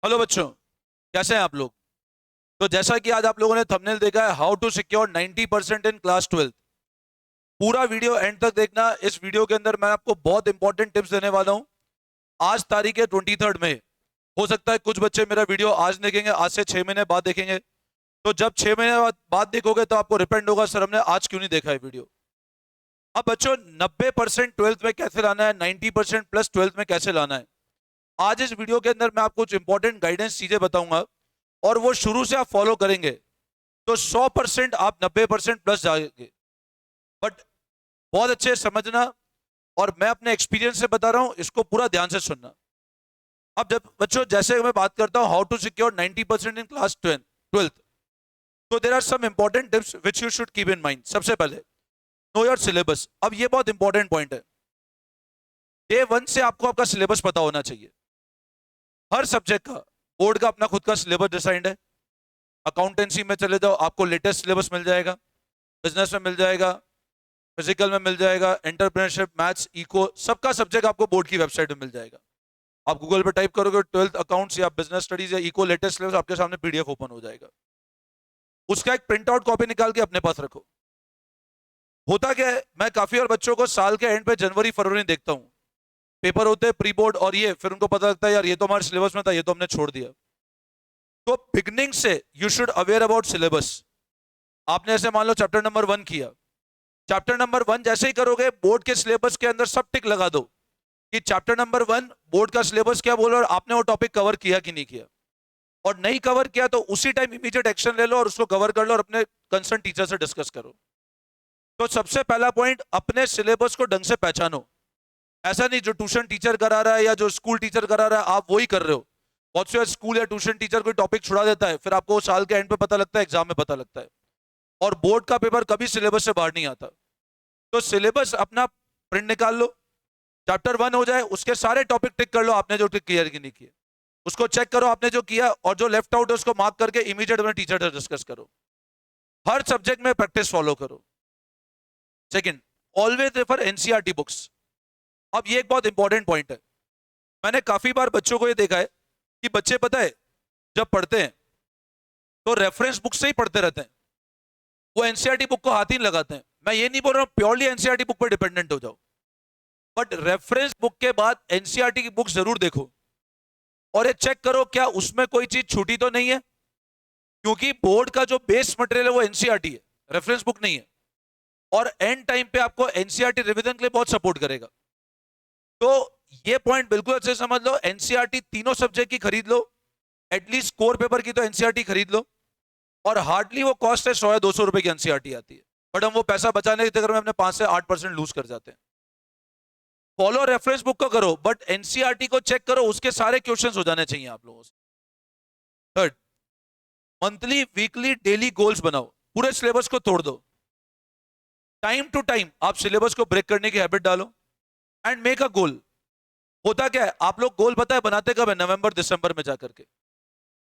Hello बच्चों, कैसे हैं आप लोग। तो जैसा कि आज आप लोगों ने थंबनेल देखा है, how to secure 90% in class 12। पूरा वीडियो एंड तक देखना। इस वीडियो के अंदर मैं आपको बहुत इंपॉर्टेंट टिप्स देने वाला हूं। आज तारीख है 23 मई। हो सकता है कुछ बच्चे मेरा वीडियो आज देखेंगे, आज से 6 महीने बाद देखेंगे। तो जब 6 महीने बाद देखोगे तो आपको रिपेंड होगा, सर हमने आज क्यों नहीं देखा है वीडियो। अब बच्चों, 90% ट्वेल्थ में कैसे लाना है, 90% प्लस ट्वेल्थ में कैसे लाना है, आज इस वीडियो के अंदर मैं आपको कुछ इंपॉर्टेंट गाइडेंस चीजें बताऊंगा। और वो शुरू से आप फॉलो करेंगे तो 100% आप 90% प्लस जाएंगे। बट बहुत अच्छे से समझना, और मैं अपने एक्सपीरियंस से बता रहा हूं, इसको पूरा ध्यान से सुनना। अब जब बच्चों, जैसे मैं बात करता हूं how to secure 90% in class 12th, तो there are some important tips which you should keep in mind. सबसे पहले, नो योर सिलेबस। अब ये बहुत इंपॉर्टेंट पॉइंट है। डे 1 से आपको आपका सिलेबस पता होना चाहिए। हर सब्जेक्ट का, बोर्ड का अपना खुद का सिलेबस डिसाइड है। अकाउंटेंसी में चले जाओ, आपको लेटेस्ट सिलेबस मिल जाएगा। बिजनेस में मिल जाएगा, फिजिकल में मिल जाएगा, एंटरप्रेन्योरशिप, मैथ्स, इको, सबका सब्जेक्ट आपको बोर्ड की वेबसाइट में मिल जाएगा। आप गूगल पे टाइप करोगे 12th अकाउंट्स या बिजनेस स्टडीज या इको लेटेस्ट सिलेबस, आपके सामने पीडीएफ ओपन हो जाएगा। उसका एक प्रिंट आउट कॉपी निकाल के अपने पास रखो। होता क्या है, मैं काफी और बच्चों को साल के एंड पे जनवरी फरवरी देखता हूँ, पेपर होते हैं प्री बोर्ड और ये, फिर उनको पता लगता है यार ये तो हमारे सिलेबस में था, ये तो हमने छोड़ दिया। तो बिगनिंग से you should aware about syllabus. आपने ऐसे मान लो चैप्टर नंबर 1 किया, चैप्टर नंबर 1 जैसे ही करोगे, बोर्ड के सिलेबस के अंदर सब टिक लगा दो कि चैप्टर नंबर 1 बोर्ड का सिलेबस क्या बोला और आपने वो टॉपिक कवर किया कि नहीं किया। और नहीं कवर किया तो उसी टाइम इमीडिएट एक्शन ले लो और उसको कवर कर लो और अपने कंसर्न टीचर से डिस्कस करो। तो सबसे पहला पॉइंट, अपने सिलेबस को ढंग से पहचानो। ऐसा नहीं जो ट्यूशन टीचर करा रहा है या जो स्कूल टीचर करा रहा है आप वही कर रहे हो। बहुत से स्कूल या ट्यूशन टीचर कोई टॉपिक छुड़ा देता है, फिर आपको साल के एंड पे पता लगता है, एग्जाम में पता लगता है। और बोर्ड का पेपर कभी सिलेबस से बाहर नहीं आता। तो सिलेबस अपना प्रिंट निकाल लो, चैप्टर 1 हो जाए, उसके सारे टॉपिक टिक कर लो आपने जो टिक क्लियर की नहीं किए। उसको चेक करो आपने जो किया, और जो लेफ्ट आउट है उसको मार्क करके इमीडिएट अपने टीचर से डिस्कस करो। हर सब्जेक्ट में प्रैक्टिस फॉलो करो। Second, always refer NCERT books. अब ये एक बहुत इंपॉर्टेंट पॉइंट है। मैंने काफी बार बच्चों को ये देखा है कि बच्चे, पता है, जब पढ़ते हैं तो रेफरेंस बुक से ही पढ़ते रहते हैं, वो एनसीईआरटी बुक को हाथ ही नहीं लगाते हैं। मैं ये नहीं बोल रहा हूं प्योरली एनसीईआरटी बुक पर डिपेंडेंट हो जाओ, बट रेफरेंस बुक के बाद एनसीईआरटी की बुक जरूर देखो और ये चेक करो क्या उसमें कोई चीज छूटी तो नहीं है। क्योंकि बोर्ड का जो बेस मटेरियल है वो एनसीईआरटी है, रेफरेंस बुक नहीं है। और एंड टाइम पे आपको एनसीईआरटी रिवीजन के लिए बहुत सपोर्ट करेगा। तो ये पॉइंट बिल्कुल अच्छे से समझ लो। एनसीईआरटी तीनों सब्जेक्ट की खरीद लो, एटलीस्ट कोर पेपर की तो एनसीईआरटी खरीद लो। और हार्डली वो कॉस्ट है 100 या 200 रुपए की एनसीईआरटी आती है, बट हम वो पैसा बचाने के चक्कर में अपने 5 से 8% लूज कर जाते हैं। फॉलो रेफरेंस बुक को करो, बट एनसीईआरटी को चेक करो, उसके सारे क्वेश्चंस हो जाने चाहिए आप लोगों से। Third, monthly weekly daily goals बनाओ, पूरे सिलेबस को तोड़ दो। टाइम टू टाइम आप सिलेबस को ब्रेक करने की हैबिट डालो एंड मेक अ गोल। होता क्या है, आप लोग गोल पता है बनाते कब है, नवंबर दिसंबर में जाकर के।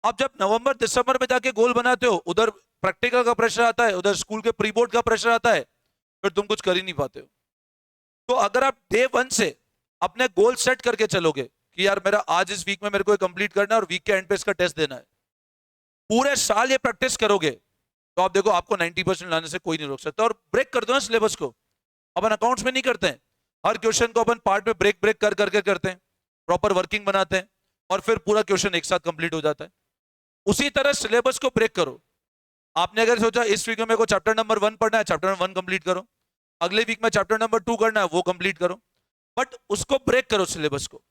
अब जब नवंबर दिसंबर में जाके गोल बनाते हो, उधर प्रैक्टिकल का प्रेशर आता है, उधर स्कूल के प्री बोर्ड का प्रेशर आता है, फिर तुम कुछ कर ही नहीं पाते हो। तो अगर आप डे 1 से अपने गोल सेट करके चलोगे कि यार मेरा आज इस वीक में मेरे को कंप्लीट करना है और वीक के एंड पे इसका टेस्ट देना है, पूरे साल ये प्रैक्टिस करोगे, तो आप देखो आपको 90% लाने से कोई नहीं रोक सकता। और ब्रेक कर दो ना सिलेबस को। अपन अकाउंट्स में नहीं करते हैं, हर क्वेश्चन को अपन पार्ट में ब्रेक ब्रेक कर करके करते हैं, प्रॉपर वर्किंग बनाते हैं, और फिर पूरा क्वेश्चन एक साथ कंप्लीट हो जाता है। उसी तरह सिलेबस को ब्रेक करो। आपने अगर सोचा इस वीक में मेरे को चैप्टर नंबर 1 पढ़ना है, चैप्टर नंबर 1 कंप्लीट करो। अगले वीक में चैप्टर नंबर 2 करना है, वो कंप्लीट करो। बट उसको ब्रेक करो सिलेबस को।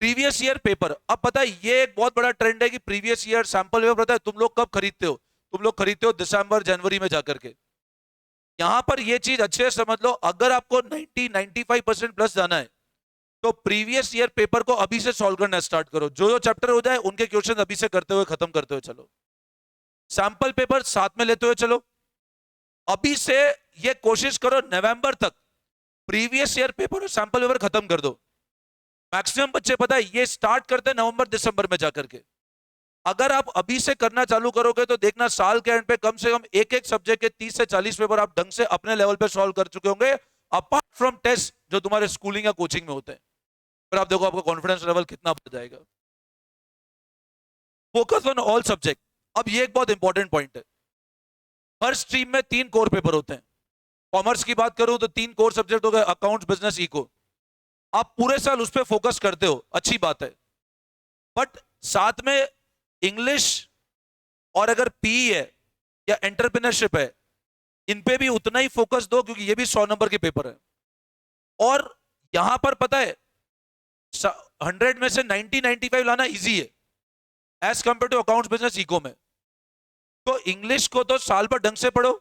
प्रीवियस ईयर पेपर, अब पता है ये एक बहुत बड़ा ट्रेंड है कि प्रीवियस ईयर सैंपल पेपर, पता है तुम लोग कब खरीदते हो, तुम लोग खरीदते हो दिसंबर जनवरी में जाकर के। यहां पर ये चीज अच्छे से समझ लो, अगर आपको 90-95% प्लस जाना है तो प्रीवियस ईयर पेपर को अभी से सॉल्व करना स्टार्ट करो। जो जो चैप्टर हो जाए उनके क्वेश्चन अभी से करते हुए खत्म करते हुए चलो। सैंपल पेपर साथ में लेते हुए चलो। अभी से ये कोशिश करो नवंबर तक प्रीवियस ईयर पेपर और सैंपल पेपर खत्म कर दो। मैक्सिमम बच्चे, पता है, ये स्टार्ट करते हैं नवंबर दिसंबर में जाकर के। अगर आप अभी से करना चालू करोगे तो देखना साल के एंड पे कम से कम एक एक सब्जेक्ट के 30 से 40 पेपर आप ढंग से अपने लेवल पे सॉल्व कर चुके होंगे, अपार्ट फ्रॉम टेस्ट जो तुम्हारे स्कूलिंग या कोचिंग में होते हैं। फिर आप देखो आपका कॉन्फिडेंस लेवल कितना बढ़ जाएगा। Focus on all subject. अब ये एक बहुत इंपॉर्टेंट पॉइंट है। हर स्ट्रीम में 3 कोर पेपर होते हैं। कॉमर्स की बात करूं तो 3 कोर सब्जेक्ट हो गए, अकाउंट्स, बिजनेस, इको। आप पूरे साल उस पर फोकस करते हो, अच्छी बात है, बट साथ में इंग्लिश और अगर पीई है या एंटरप्रेन्योरशिप है, इन पे भी उतना ही फोकस दो, क्योंकि ये भी 100 नंबर के पेपर है। और यहां पर पता है 100 में से 90-95 लाना इजी है as compare to accounts, business, eco में। तो इंग्लिश को तो साल भर ढंग से पढ़ो।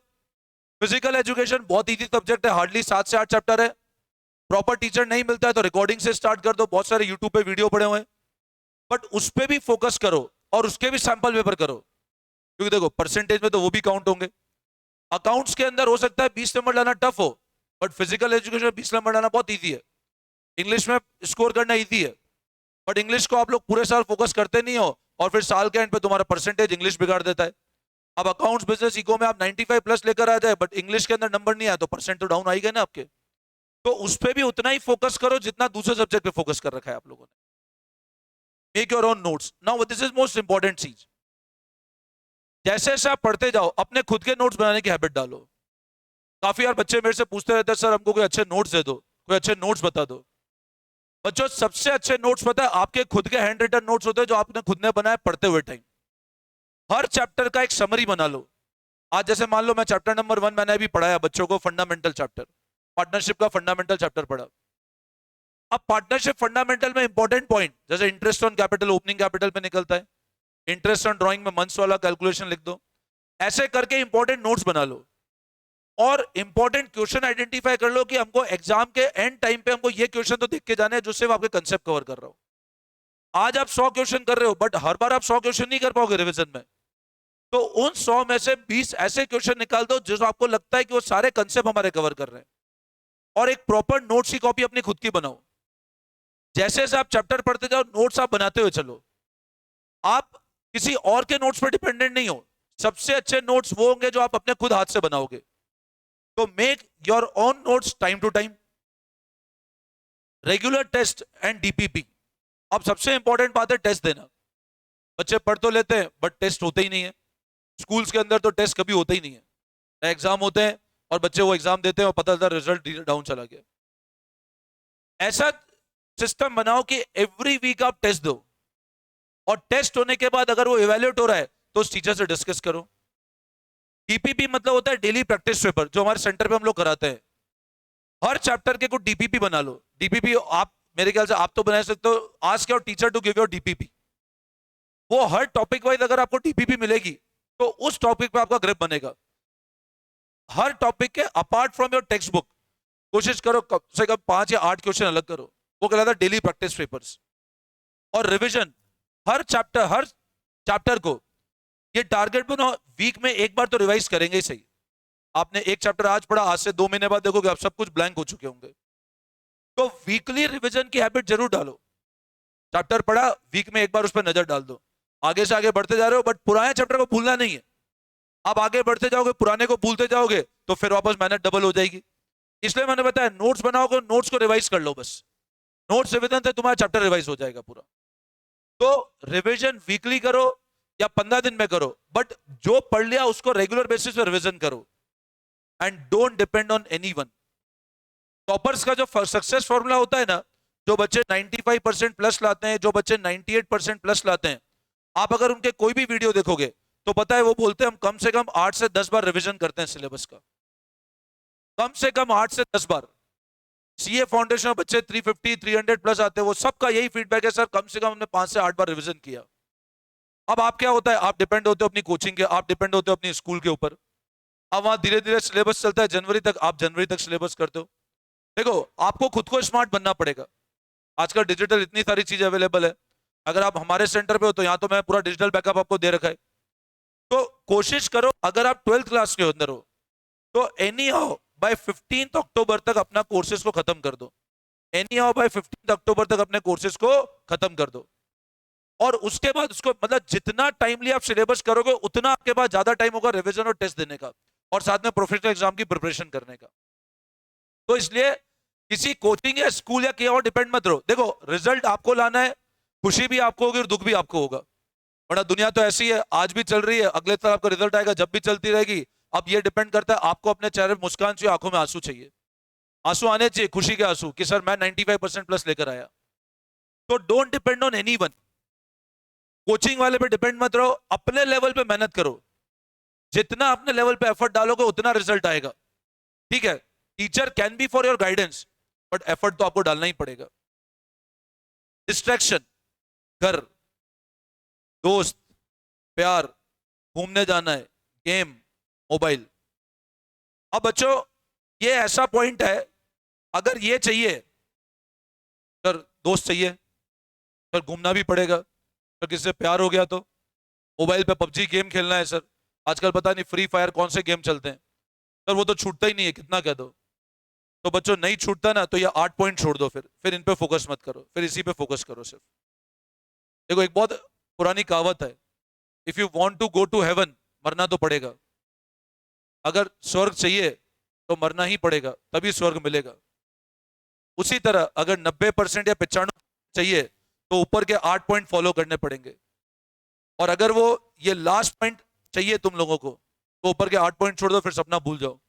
फिजिकल एजुकेशन बहुत इजी सब्जेक्ट है, हार्डली 7 से 8 चैप्टर है। प्रॉपर टीचर नहीं मिलता है तो रिकॉर्डिंग से स्टार्ट कर दो, बहुत सारे यूट्यूब पे वीडियो पड़े हुए हैं, बट उस पर भी फोकस करो और उसके भी सैंपल पेपर करो, क्योंकि देखो परसेंटेज में तो वो भी काउंट होंगे। अकाउंट्स के अंदर हो सकता है 20 नंबर लाना टफ हो, बट फिजिकल एजुकेशन में 20 नंबर लाना बहुत ईजी है। इंग्लिश में स्कोर करना ईजी है, बट इंग्लिश को आप लोग पूरे साल फोकस करते नहीं हो, और फिर साल के एंड पे तुम्हारा परसेंटेज इंग्लिश बिगाड़ देता है। अब अकाउंट्स, बिजनेस, इको में आप 95 प्लस लेकर आ जाए, बट इंग्लिश के अंदर नंबर नहीं आया तो परसेंट तो डाउन आएगा ना आपके। तो उस पर भी उतना ही फोकस करो जितना दूसरे सब्जेक्ट पे फोकस कर रखा है आप लोगों ने। Make your own notes. Now this is most important चीज। जैसे जैसे आप पढ़ते जाओ अपने खुद के नोट्स बनाने की हैबिट डालो। काफी यार बच्चे मेरे से पूछते रहते हैं, सर हमको कोई अच्छे नोट्स दे दो, कोई अच्छे नोट्स बता दो। बच्चों सबसे अच्छे नोट्स पता है आपके खुद के हैंड रिटन नोट्स होते हैं, जो आपने खुद ने बनाए पढ़ते हुए टाइम। हर चैप्टर का एक समरी बना लो। आज जैसे मान लो मैं चैप्टर नंबर 1 मैंने अभी पढ़ाया बच्चों को, फंडामेंटल चैप्टर, पार्टनरशिप का फंडामेंटल चैप्टर पढ़ा। अब पार्टनरशिप फंडामेंटल में इंपॉर्टेंट पॉइंट जैसे interest on capital opening capital पे निकलता है, इंटरेस्ट ऑन ड्राइंग में मंथ्स वाला कैलकुलेशन लिख दो। ऐसे करके इंपॉर्टेंट नोट्स बना लो और इंपॉर्टेंट क्वेश्चन आइडेंटिफाई कर लो कि हमको एग्जाम के एंड टाइम पे हमको ये क्वेश्चन तो देख के जाने हैं जो सिर्फ आपके कंसेप्ट कवर कर रहा हो। आज आप 100 क्वेश्चन कर रहे हो, बट हर बार आप 100 क्वेश्चन नहीं कर पाओगे रिवीजन में। तो उन 100 में से 20 ऐसे क्वेश्चन निकाल दो जो आपको लगता है कि वो सारे कंसेप्ट हमारे कवर कर रहे हैं, और एक प्रॉपर नोट्स की कॉपी अपनी खुद की बनाओ। जैसे जैसे आप चैप्टर पढ़ते जाओ नोट्स आप बनाते हुए चलो। आप किसी और के नोट्स पर डिपेंडेंट नहीं हो। सबसे अच्छे नोट्स वो होंगे जो आप अपने खुद हाथ से बनाओगे। तो make your own notes time to time. Regular test and DPP. अब सबसे इंपॉर्टेंट बात है टेस्ट देना। बच्चे पढ़ तो लेते हैं बट टेस्ट होते ही नहीं है। स्कूल्स के अंदर तो टेस्ट कभी होते ही नहीं है, एग्जाम होते हैं और बच्चे वो एग्जाम देते हैं और पता चलता है रिजल्ट डाउन चला गया। ऐसा सिस्टम बनाओ कि एवरी वीक आप टेस्ट दो, और टेस्ट होने के बाद अगर वो इवेल्युएट हो रहा है तो उस टीचर से डिस्कस करो। डीपीपी मतलब होता है डेली प्रैक्टिस पेपर, जो हमारे सेंटर पे हम लोग कराते हैं। हर चैप्टर के कुछ डीपीपी बना लो। डीपीपी आप मेरे ख्याल से आप तो बना सकते हो, ask your teacher to give your DPP. वो हर टॉपिक वाइज अगर आपको डीपीपी मिलेगी तो उस टॉपिक पे आपका ग्रिप बनेगा। हर टॉपिक के apart from your text book कोशिश करो कम से कम 5 या 8 क्वेश्चन अलग करो। वो कहलाता है डेली प्रैक्टिस पेपर्स। और रिवीजन हर चैप्टर को ये टारगेट बनाओ, वीक में एक बार तो रिवाइज करेंगे ही सही। आपने एक चैप्टर आज पढ़ा, आज से 2 महीने बाद देखोगे आप सब कुछ ब्लैंक हो चुके होंगे। तो वीकली रिवीजन की हैबिट जरूर डालो। चैप्टर पढ़ा, वीक में एक बार उस पर नजर डाल दो। आगे से आगे बढ़ते जा रहे हो बट पुराने चैप्टर को भूलना नहीं है। आप आगे बढ़ते जाओगे पुराने को भूलते जाओगे तो फिर वापस मेहनत डबल हो जाएगी। इसलिए मैंने बताया नोट्स बनाओगे, नोट्स को रिवाइज कर लो बस। नोट्स रिवीजन से तुम्हारा चैप्टर रिवाइज हो जाएगा पूरा। तो रिवीजन वीकली करो या 15 दिन में करो, बट जो पढ़ लिया उसको रेगुलर बेसिस पे रिवीजन करो and don't depend on anyone. Toppers का जो सक्सेस फॉर्मूला होता है ना, जो बच्चे 95% प्लस लाते हैं, जो बच्चे 98% प्लस लाते हैं, आप अगर उनके कोई भी वीडियो देखोगे तो पता है वो बोलते हैं हम कम से कम 8 से 10 बार रिवीजन करते हैं सिलेबस का। कम से कम 8 से 10 बार। सीए फाउंडेशन बच्चे 350 300 प्लस आते हैं, वो सबका यही फीडबैक है, सर कम से कम हमने 5 से 8 बार रिवीजन किया। अब आप क्या होता है, आप डिपेंड होते हो अपनी कोचिंग के, आप डिपेंड होते हो अपनी स्कूल के ऊपर। अब वहां धीरे धीरे सिलेबस चलता है जनवरी तक, आप जनवरी तक सिलेबस करते हो। देखो आपको खुद को स्मार्ट बनना पड़ेगा। आजकल डिजिटल इतनी सारी चीजें अवेलेबल है। अगर आप हमारे सेंटर पे हो तो यहाँ तो मैं पूरा डिजिटल बैकअप आपको दे रखा है। तो कोशिश करो अगर आप 12th क्लास के अंदर हो तो एनी हाउ बाय 15 अक्टूबर तक अपना कोर्सेज को खत्म कर दो। एनी हाउ बाय 15 अक्टूबर तक अपने कोर्सेज को खत्म कर दो। और उसके बाद उसको मतलब जितना टाइमली आप सिलेबस करोगे उतना आपके पास ज्यादा टाइम होगा रिवीजन और टेस्ट देने का, और साथ में प्रोफेशनल एग्जाम की प्रिपरेशन करने का। तो इसलिए किसी कोचिंग या स्कूल या कहीं और डिपेंड मत रहो। देखो रिजल्ट आपको लाना है, खुशी भी आपको होगी और दुख भी आपको होगा। वरना दुनिया तो ऐसी है, आज भी चल रही है, अगले साल आपका रिजल्ट आएगा, जब भी चलती रहेगी। अब ये डिपेंड करता है, आपको अपने चेहरे पर मुस्कान चाहिए, आंखों में आंसू चाहिए, आंसू आने चाहिए, खुशी के आंसू कि सर मैं 95% प्लस लेकर आया। तो don't depend on anyone. Coaching वाले पे डिपेंड मत रहो, अपने लेवल पे मेहनत करो। जितना अपने लेवल पे एफर्ट डालोगे उतना रिजल्ट आएगा। ठीक है, teacher can be for your guidance, but effort तो आपको डालना ही पड़ेगा। डिस्ट्रैक्शन, घर, दोस्त, प्यार, घूमने जाना है, गेम, मोबाइल। अब बच्चों, ये ऐसा पॉइंट है, अगर ये चाहिए, सर दोस्त चाहिए, सर घूमना भी पड़ेगा, सर किसी से प्यार हो गया तो मोबाइल पे पबजी गेम खेलना है, सर आजकल पता नहीं फ्री फायर कौन से गेम चलते हैं, सर वो तो छूटता ही नहीं है, कितना कह दो। तो बच्चों नहीं छूटता ना, तो ये 8 पॉइंट छोड़ दो, फिर इन पे फोकस मत करो, फिर इसी पे फोकस करो सिर्फ। देखो एक बहुत पुरानी कहावत है, if you want to go to heaven, मरना तो पड़ेगा। अगर स्वर्ग चाहिए तो मरना ही पड़ेगा, तभी स्वर्ग मिलेगा। उसी तरह अगर 90% या 95 चाहिए तो ऊपर के 8 पॉइंट फॉलो करने पड़ेंगे। और अगर वो ये लास्ट पॉइंट चाहिए तुम लोगों को, तो ऊपर के 8 पॉइंट छोड़ दो, फिर सपना भूल जाओ।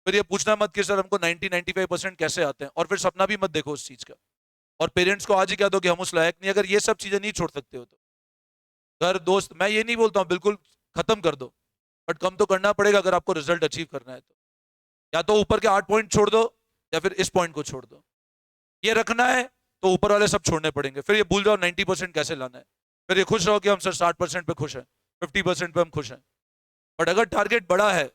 फिर ये पूछना मत कि सर हमको 90-95% कैसे आते हैं, और फिर सपना भी मत देखो उस चीज का। और पेरेंट्स को आज ही कह दो कि हम उस लायक नहीं। अगर ये सब चीजें नहीं छोड़ सकते हो तो घर, दोस्त, मैं ये नहीं बोलता हूँ बिल्कुल खत्म कर दो, बट कम तो करना पड़ेगा अगर आपको रिजल्ट अचीव करना है तो। या तो ऊपर के 8 पॉइंट छोड़ दो, या फिर इस पॉइंट को छोड़ दो। ये रखना है तो ऊपर वाले सब छोड़ने पड़ेंगे। फिर ये भूल जाओ 90% कैसे लाना है। फिर ये खुश रहो कि हम सर 60% पे खुश हैं, 50% पे हम खुश हैं। बट अगर टारगेट बड़ा है,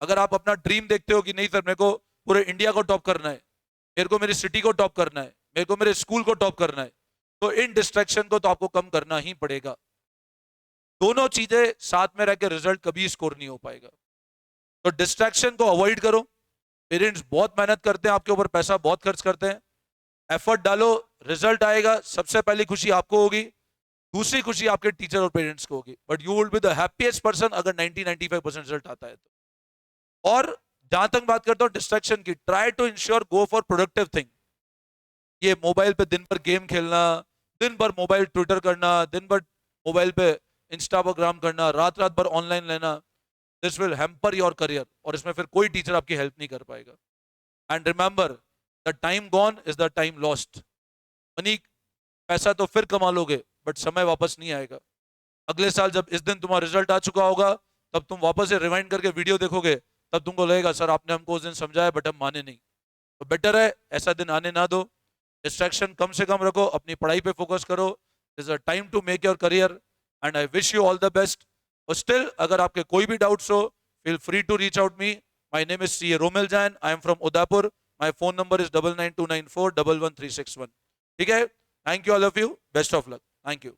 अगर आप अपना ड्रीम देखते हो कि नहीं सर मेरे को पूरे इंडिया को टॉप करना है, मेरे को मेरी सिटी को टॉप करना है, मेरे को मेरे स्कूल को टॉप करना है, तो इन डिस्ट्रैक्शन को तो आपको कम करना ही पड़ेगा। दोनों चीजें साथ में रह के रिजल्ट कभी स्कोर नहीं हो पाएगा। तो डिस्ट्रैक्शन को अवॉइड करो। पेरेंट्स बहुत मेहनत करते हैं आपके ऊपर, पैसा बहुत खर्च करते हैं, एफर्ट डालो, रिजल्ट आएगा। सबसे पहली खुशी आपको होगी, दूसरी खुशी आपके टीचर और पेरेंट्स को होगी, but you will be the happiest person अगर 90-95% रिजल्ट आता है तो। और जहां तक बात करता हूं डिस्ट्रैक्शन की, try to ensure go for productive thing. ये मोबाइल पे दिन भर गेम खेलना, दिन भर मोबाइल ट्विटर करना, दिन भर मोबाइल पे इंस्टाग्राम करना, रात रात भर ऑनलाइन लेना, this will hamper your career, और इसमें फिर कोई टीचर आपकी हेल्प नहीं कर पाएगा। And remember, the time gone is the time lost. Money, पैसा तो फिर कमा लोगे, बट समय वापस नहीं आएगा। अगले साल जब इस दिन तुम्हारा रिजल्ट आ चुका होगा, तब तुम वापस से रिवाइंड करके वीडियो देखोगे, तब तुमको लगेगा सर आपने हमको उस दिन समझाया बट हम माने नहीं। तो बेटर है ऐसा दिन आने ना दो। डिस्ट्रैक्शन कम से कम रखो, अपनी पढ़ाई पे फोकस करो। This is a time to make your career, and I wish you all the best. और स्टिल अगर आपके कोई भी डाउट्स हो, feel free to reach out me. My name is C Romil Jain, I am from Udaipur. My phone number is 9929411361। ठीक है, thank you all of you, best of luck, thank you.